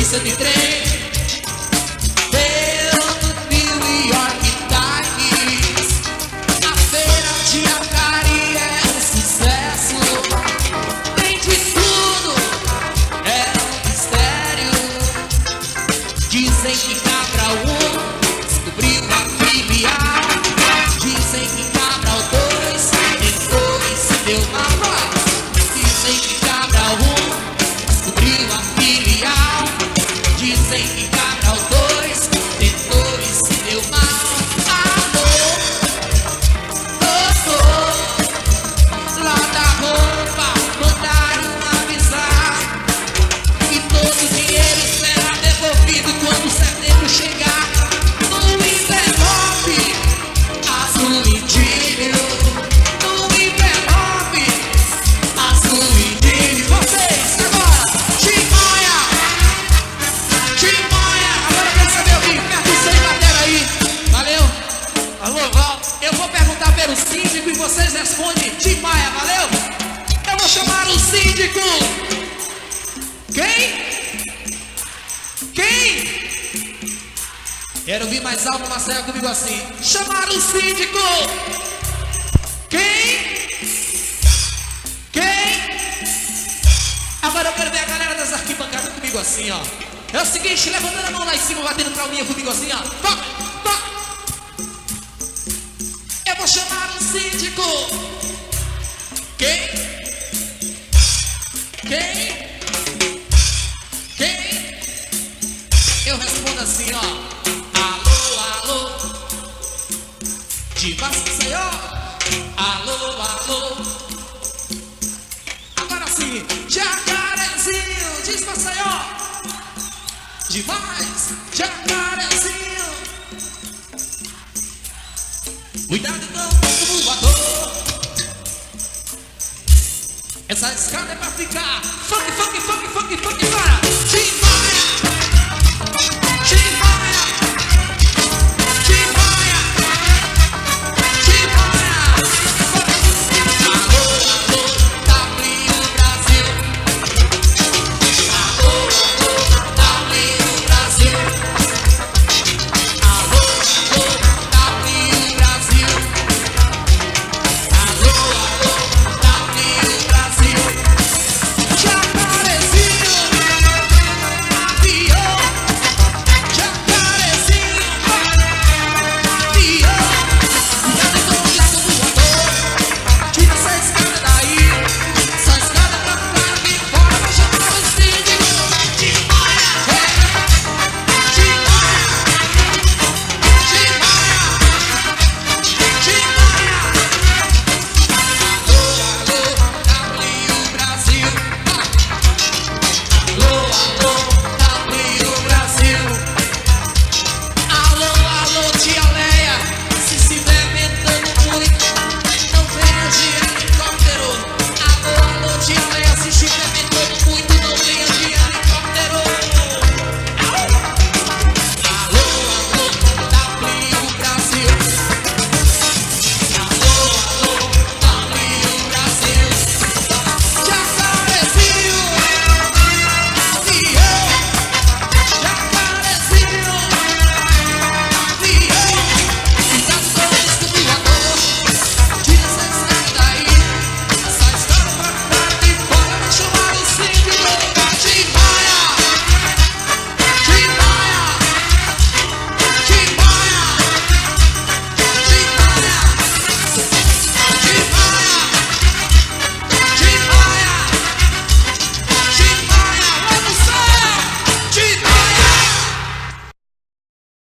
pista de trem. Dentro do New York Times, a feira de Atari é um sucesso. Tem de tudo, é um mistério. Dizem que Cabral 1 descobriu a filial. Dizem que Cabral 2 tentou e se deu mal. Dizem que Cabral 1 descobriu a filial. Dizem que Cabral 2 tentou e se deu mal. Alô, doutor, lá da roupa mandaram avisar que todo o dinheiro será devolvido quando setembro chegar. No envelope azul lindinho, no envelope azul lindinho. Vocês agora, Tim Maia, agora eu quero saber o que percussão e bateria aí. Valeu? Alô, Val. Eu vou perguntar pelo síndico e vocês respondem Tim Maia, valeu? Eu vou chamar o síndico. Quem? Quero ouvir mais alto, Marcelo, comigo assim. Chamar o síndico. Quem? Agora eu quero ver a galera das arquibancadas comigo assim, ó. É o seguinte, levantando a mão lá em cima, batendo trauminha comigo assim, ó. Toca, toca. Eu vou chamar o síndico. Quem? Eu respondo assim, ó. Alô, de Maceió. Alô. Agora sim, Jacarezinho, diz Maceió. Demais, Jacarezinho. Cuidado com o voador. Essa escada é pra ficar.